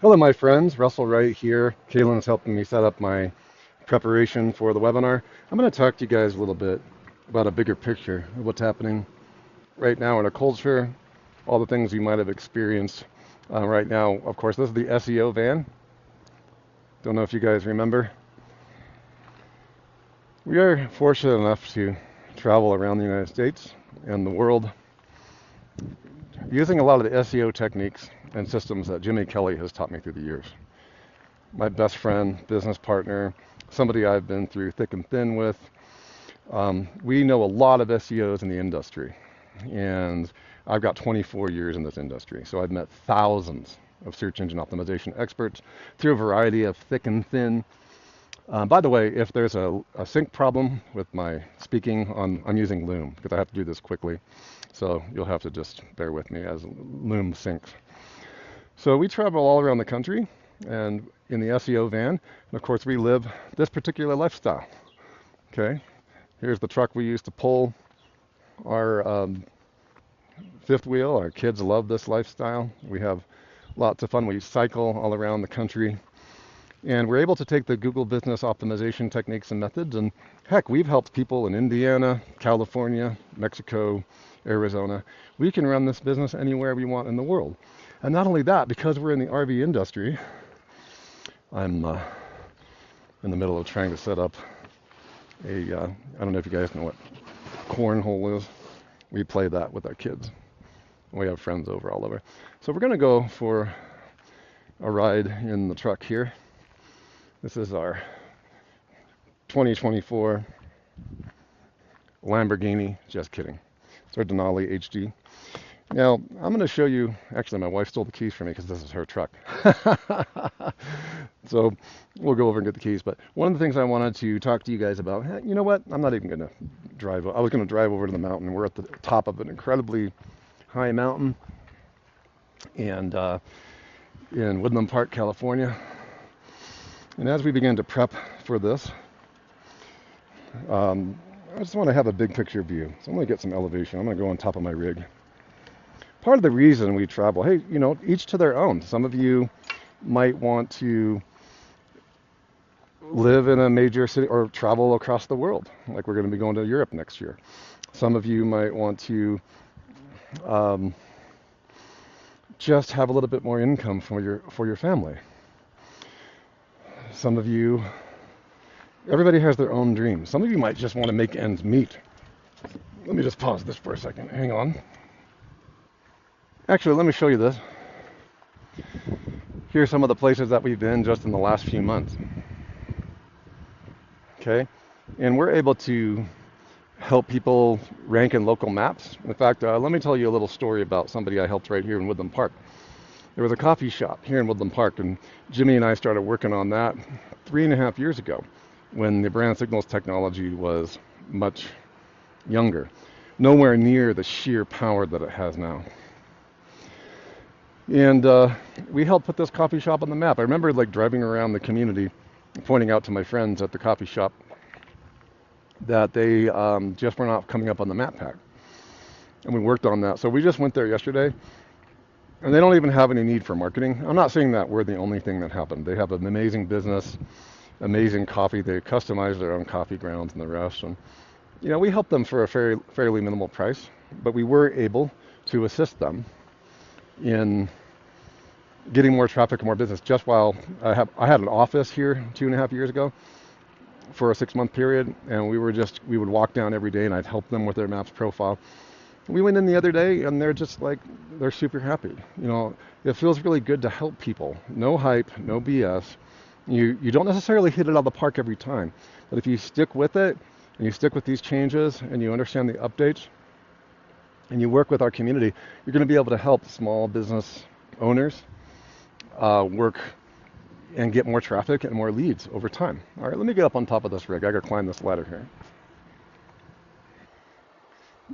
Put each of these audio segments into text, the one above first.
Hello, my friends. Russell Wright here. Kaylin's helping me set up my preparation for the webinar. I'm going to talk to you guys a little bit about a bigger picture of what's happening right now in our culture, all the things you might have experienced right now. Of course, this is the SEO van. Don't know if you guys remember. We are fortunate enough to travel around the United States and the world using a lot of the SEO techniques and systems that Jimmy Kelley has taught me through the years. My best friend, business partner, somebody I've been through thick and thin with. We know a lot of SEOs in the industry, and I've got 24 years in this industry, so I've met thousands of search engine optimization experts through a variety of thick and thin. By the way, if there's a sync problem with my speaking, I'm using Loom because I have to do this quickly, so you'll have to just bear with me as Loom syncs. So we travel all around the country and in the SEO van, and of course we live this particular lifestyle. Okay, here's the truck we use to pull our fifth wheel. Our kids love this lifestyle. We have lots of fun. We cycle all around the country, and we're able to take the Google business optimization techniques and methods, and heck, we've helped people in Indiana, California, Mexico, Arizona. We can run this business anywhere we want in the world. And not only that, because we're in the RV industry, I'm in the middle of trying to set up I don't know if you guys know what cornhole is. We play that with our kids. We have friends over all over. So we're going to go for a ride in the truck here. This is our 2024 Lamborghini. Just kidding. It's our Denali HD. Now, I'm going to show you, actually my wife stole the keys from me because this is her truck. So we'll go over and get the keys. But one of the things I wanted to talk to you guys about, you know what? I'm not even going to drive. I was going to drive over to the mountain. We're at the top of an incredibly high mountain and in Woodland Park, California. And as we began to prep for this, I just want to have a big picture view. So I'm going to get some elevation. I'm going to go on top of my rig. Part of the reason we travel, hey, you know, each to their own. Some of you might want to live in a major city or travel across the world, like we're going to be going to Europe next year. Some of you might want to just have a little bit more income for your family. Some of you, everybody has their own dreams. Some of you might just want to make ends meet. Let me just pause this for a second. Hang on. Actually, let me show you this. Here's some of the places that we've been just in the last few months. Okay, and we're able to help people rank in local maps. In fact, let me tell you a little story about somebody I helped right here in Woodland Park. There was a coffee shop here in Woodland Park, and Jimmy and I started working on that 3.5 years ago when the brand signals technology was much younger, nowhere near the sheer power that it has now. And we helped put this coffee shop on the map. I remember like driving around the community, pointing out to my friends at the coffee shop that they just were not coming up on the map pack. And we worked on that. So we just went there yesterday, and they don't even have any need for marketing. I'm not saying that we're the only thing that happened. They have an amazing business, amazing coffee. They customize their own coffee grounds and the rest. And you know, we helped them for a fairly minimal price, but we were able to assist them in getting more traffic and more business. Just while I had an office here 2.5 years ago for a 6-month period, and we would walk down every day and I'd help them with their maps profile. We went in the other day and they're super happy. You know, it feels really good to help people. No hype, no BS. You don't necessarily hit it out of the park every time, but if you stick with it and you stick with these changes and you understand the updates and you work with our community, you're going to be able to help small business owners work and get more traffic and more leads over time. All right, let me get up on top of this rig. I got to climb this ladder here.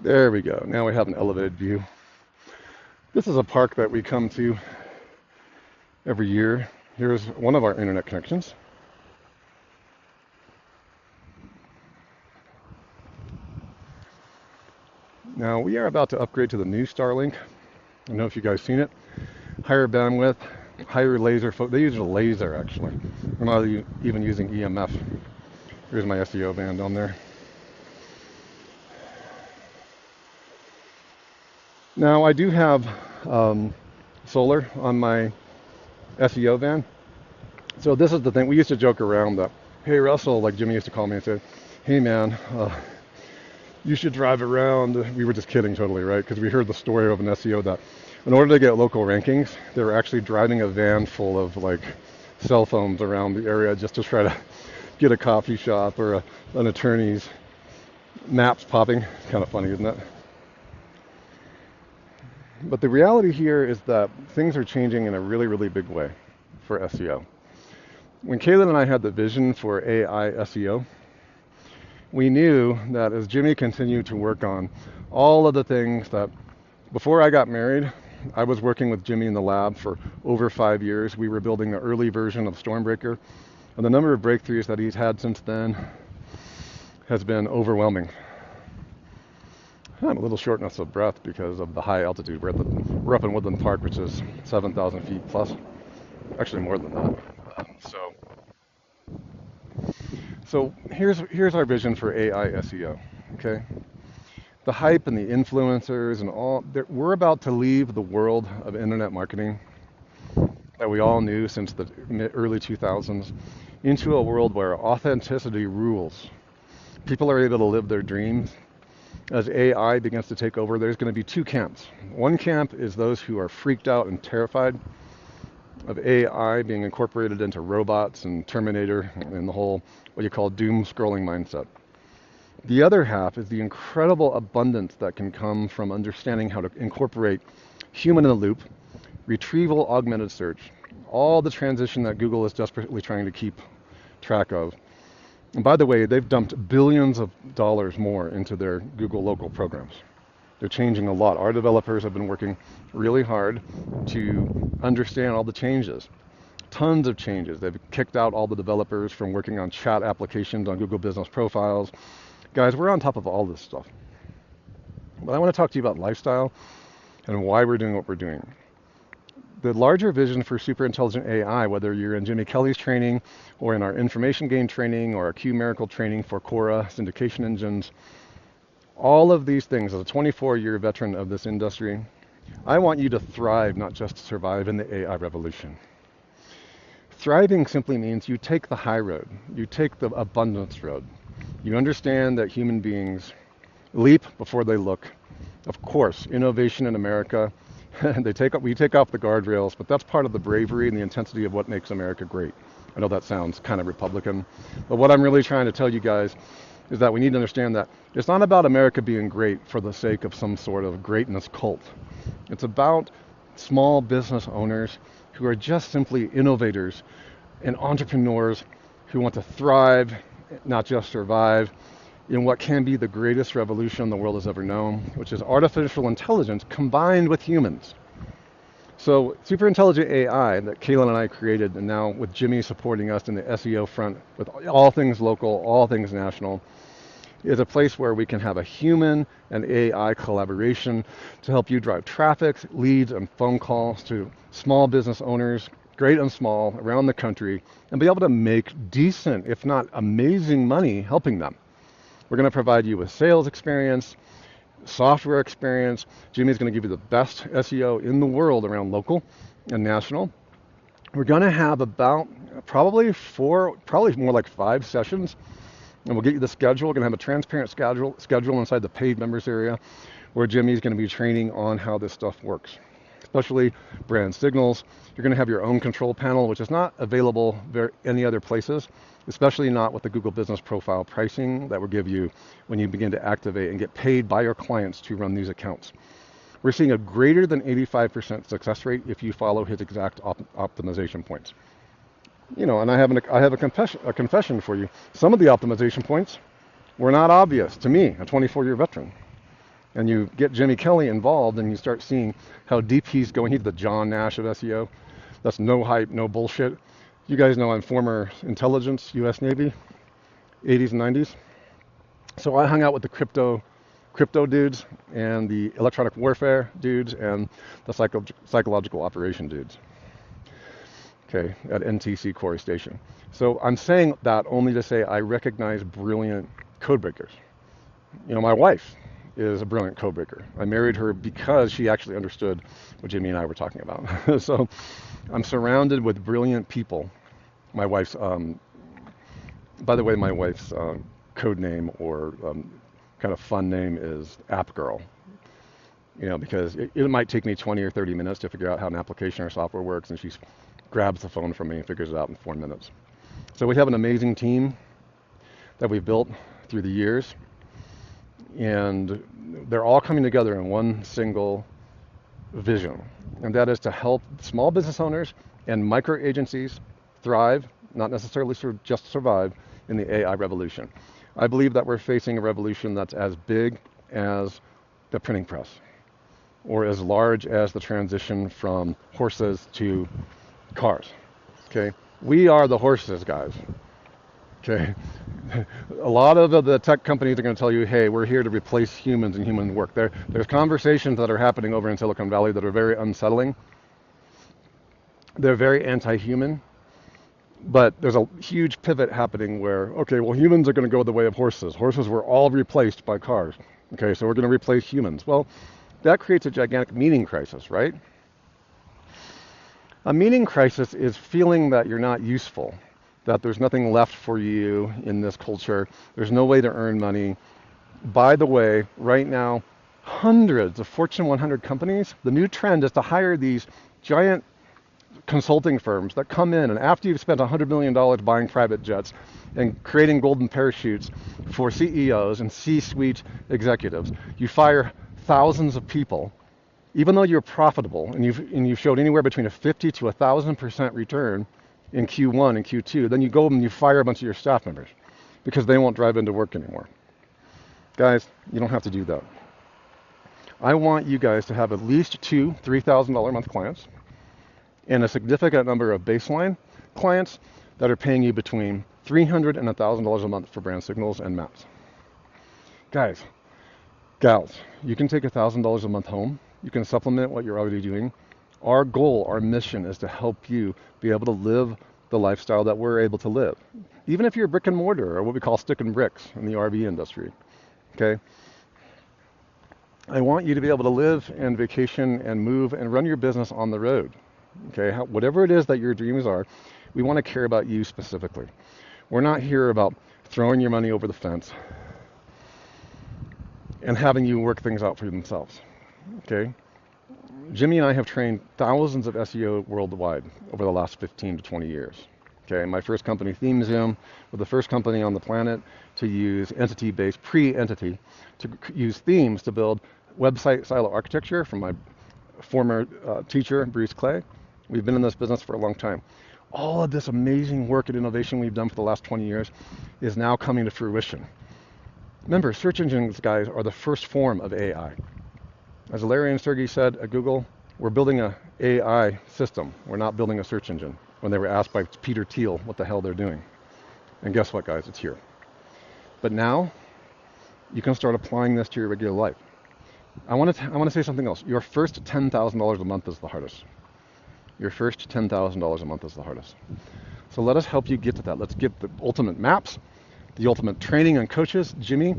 There we go. Now we have an elevated view. This is a park that we come to every year. Here's one of our internet connections. Now we are about to upgrade to the new Starlink. I don't know if you guys seen it. Higher bandwidth, higher laser they use a laser actually. We're not even using EMF. Here's my SEO van on there. Now I do have solar on my SEO van. So this is the thing. We used to joke around that, hey Russell, like Jimmy used to call me and say, hey man, you should drive around. We were just kidding totally, right? Because we heard the story of an SEO that in order to get local rankings, they were actually driving a van full of like cell phones around the area just to try to get a coffee shop or an attorney's maps popping. It's kind of funny, isn't it? But the reality here is that things are changing in a really, really big way for SEO. When Kaylin and I had the vision for AI SEO, we knew that as Jimmy continued to work on all of the things that, before I got married, I was working with Jimmy in the lab for over 5 years. We were building the early version of Stormbreaker, and the number of breakthroughs that he's had since then has been overwhelming. I'm a little shortness of breath because of the high altitude. We're up in Woodland Park, which is 7,000 feet plus. Actually more than that. So here's our vision for AI SEO, okay? The hype and the influencers and all, we're about to leave the world of internet marketing that we all knew since the early 2000s into a world where authenticity rules. People are able to live their dreams. As AI begins to take over, there's going to be two camps. One camp is those who are freaked out and terrified of AI being incorporated into robots and Terminator and the whole, what you call doom scrolling mindset. The other half is the incredible abundance that can come from understanding how to incorporate human in the loop, retrieval augmented search, all the transition that Google is desperately trying to keep track of. And by the way, they've dumped billions of dollars more into their Google local programs. They're changing a lot. Our developers have been working really hard to understand all the changes. Tons of changes. They've kicked out all the developers from working on chat applications on Google Business Profiles. Guys, we're on top of all this stuff. But I want to talk to you about lifestyle and why we're doing what we're doing. The larger vision for super intelligent AI, whether you're in Jimmy Kelley's training or in our information game training or our Q-Miracle training for Quora, syndication engines, all of these things, as a 24-year veteran of this industry, I want you to thrive, not just survive in the AI revolution. Thriving simply means you take the high road, you take the abundance road. You understand that human beings leap before they look. Of course, innovation in America, we take off the guardrails, but that's part of the bravery and the intensity of what makes America great. I know that sounds kind of Republican, but what I'm really trying to tell you guys is that we need to understand that it's not about America being great for the sake of some sort of greatness cult. It's about small business owners who are just simply innovators and entrepreneurs who want to thrive, not just survive, in what can be the greatest revolution the world has ever known, which is artificial intelligence combined with humans. So super intelligent AI that Kaylin and I created, and now with Jimmy supporting us in the SEO front with all things local, all things national, is a place where we can have a human and AI collaboration to help you drive traffic, leads, and phone calls to small business owners, great and small, around the country, and be able to make decent, if not amazing money helping them. We're going to provide you with sales experience, software experience. Jimmy's going to give you the best SEO in the world around local and national. We're going to have about probably more like 5 sessions, and we'll get you the schedule. We're going to have a transparent schedule inside the paid members area where Jimmy's going to be training on how this stuff works, especially brand signals. You're going to have your own control panel, which is not available any other places, especially not with the Google Business Profile pricing that will give you when you begin to activate and get paid by your clients to run these accounts. We're seeing a greater than 85% success rate if you follow his exact optimization points. You know, and I have a confession for you. Some of the optimization points were not obvious to me, a 24-year veteran. And you get Jimmy Kelley involved and you start seeing how deep he's going. He's the John Nash of SEO. That's no hype, no bullshit. You guys know I'm former intelligence, US Navy, 80s and 90s. So I hung out with the crypto dudes and the electronic warfare dudes and the psychological operation dudes. okay, at NTC Corey Station. So I'm saying that only to say I recognize brilliant code breakers. You know, my wife is a brilliant code breaker. I married her because she actually understood what Jimmy and I were talking about. So I'm surrounded with brilliant people. My wife's, by the way, my wife's code name or kind of fun name is App Girl. You know, because it might take me 20 or 30 minutes to figure out how an application or software works, and she grabs the phone from me and figures it out in 4 minutes. So we have an amazing team that we've built through the years, and they're all coming together in one single vision, and that is to help small business owners and micro agencies thrive, not necessarily just survive, in the AI revolution. I believe that we're facing a revolution that's as big as the printing press, or as large as the transition from horses to cars. Okay, we are the horses, guys. Okay, a lot of the tech companies are going to tell you, hey, we're here to replace humans and human work. There's conversations that are happening over in Silicon Valley that are very unsettling. They're very anti-human, but there's a huge pivot happening where, okay, well, humans are going to go the way of horses. Horses were all replaced by cars. Okay, so we're going to replace humans. Well, that creates a gigantic meaning crisis, right? A meaning crisis is feeling that you're not useful, that there's nothing left for you in this culture. There's no way to earn money. By the way, right now, hundreds of Fortune 100 companies, the new trend is to hire these giant consulting firms that come in, and after you've spent $100 million buying private jets and creating golden parachutes for CEOs and C-suite executives, you fire thousands of people, even though you're profitable and you've showed anywhere between a 50 to 1,000% return in Q1 and Q2, then you go and you fire a bunch of your staff members because they won't drive into work anymore. Guys, you don't have to do that. I want you guys to have at least two $3,000 a month clients and a significant number of baseline clients that are paying you between $300 and $1,000 a month for brand signals and maps. Guys, gals, you can take $1,000 a month home. You can supplement what you're already doing. Our goal, our mission is to help you be able to live the lifestyle that we're able to live. Even if you're brick and mortar, or what we call stick and bricks in the RV industry, okay? I want you to be able to live and vacation and move and run your business on the road, okay? Whatever it is that your dreams are, we want to care about you specifically. We're not here about throwing your money over the fence and having you work things out for themselves, okay? Jimmy and I have trained thousands of SEO worldwide over the last 15 to 20 years. Okay, my first company, ThemeZoom, was the first company on the planet to use entity-based, pre-entity, to use themes to build website silo architecture from my former teacher, Bruce Clay. We've been in this business for a long time. All of this amazing work and innovation we've done for the last 20 years is now coming to fruition. Remember, search engines, guys, are the first form of AI. As Larry and Sergey said at Google, we're building an AI system. We're not building a search engine, when they were asked by Peter Thiel what the hell they're doing. And guess what, guys? It's here. But now, you can start applying this to your regular life. I want to say something else. Your first $10,000 a month is the hardest. Your first $10,000 a month is the hardest. So let us help you get to that. Let's get the ultimate maps, the ultimate training and coaches, Jimmy,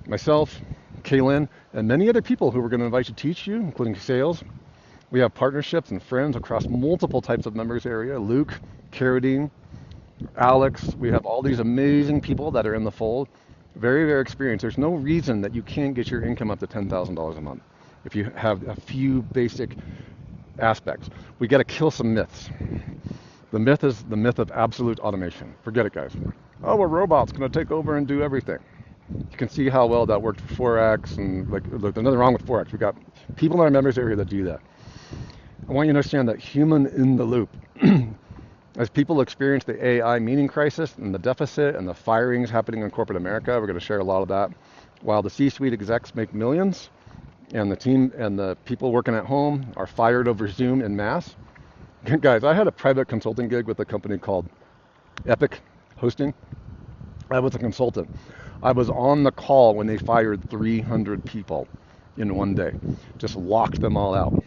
myself, Kaylin, and many other people who we're going to invite to teach you, including sales. We have partnerships and friends across multiple types of members area. Luke, Carradine, Alex. We have all these amazing people that are in the fold. Very, very experienced. There's no reason that you can't get your income up to $10,000 a month if you have a few basic aspects. We got to kill some myths. The myth is the myth of absolute automation. Forget it, guys. Oh, a robot's going to take over and do everything. You can see how well that worked for Forex, and look, there's nothing wrong with Forex. We got people in our members area that do that. I want you to understand that human in the loop. As people experience the AI meaning crisis and the deficit and the firings happening in corporate America, we're going to share a lot of that. While the C-suite execs make millions, and the team and the people working at home are fired over Zoom en masse. Guys, I had a private consulting gig with a company called Epic Hosting. I was a consultant. I was on the call when they fired 300 people in one day. Just locked them all out.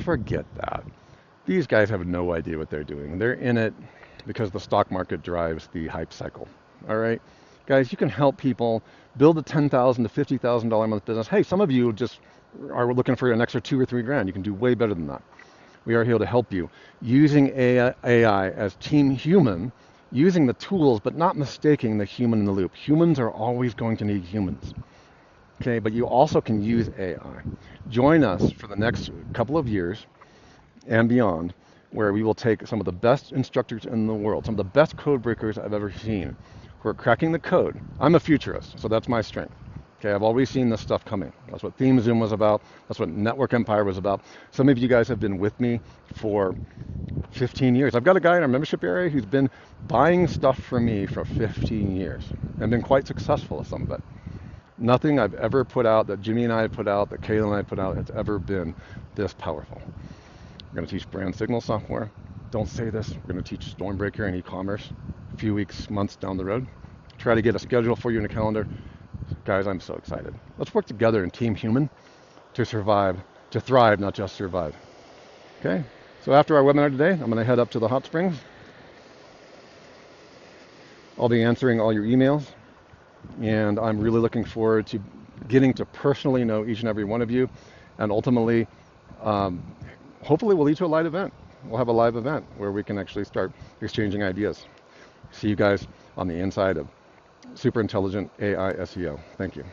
Forget that. These guys have no idea what they're doing. They're in it because the stock market drives the hype cycle. All right, guys, you can help people build a $10,000 to $50,000 a month business. Hey, some of you just are looking for an extra 2 or 3 grand. You can do way better than that. We are here to help you using AI as team human, using the tools, but not mistaking the human in the loop. Humans are always going to need humans. Okay, but you also can use AI. Join us for the next couple of years and beyond, where we will take some of the best instructors in the world, some of the best code breakers I've ever seen, who are cracking the code. I'm a futurist, so that's my strength. Okay, I've always seen this stuff coming. That's what Theme Zoom was about. That's what Network Empire was about. Some of you guys have been with me for 15 years. I've got a guy in our membership area who's been buying stuff from me for 15 years and been quite successful with some of it. Nothing I've ever put out, that Jimmy and I put out, that Kayla and I put out, has ever been this powerful. We're going to teach brand signal software. Don't say this. We're going to teach Stormbreaker and e-commerce a few weeks, months down the road. Try to get a schedule for you in a calendar. Guys, I'm so excited. Let's work together in Team Human to survive, to thrive, not just survive. Okay? So after our webinar today, I'm going to head up to the hot springs. I'll be answering all your emails, and I'm really looking forward to getting to personally know each and every one of you, and ultimately, hopefully we'll lead to a live event. We'll have a live event where we can actually start exchanging ideas. See you guys on the inside of super intelligent AI SEO. Thank you.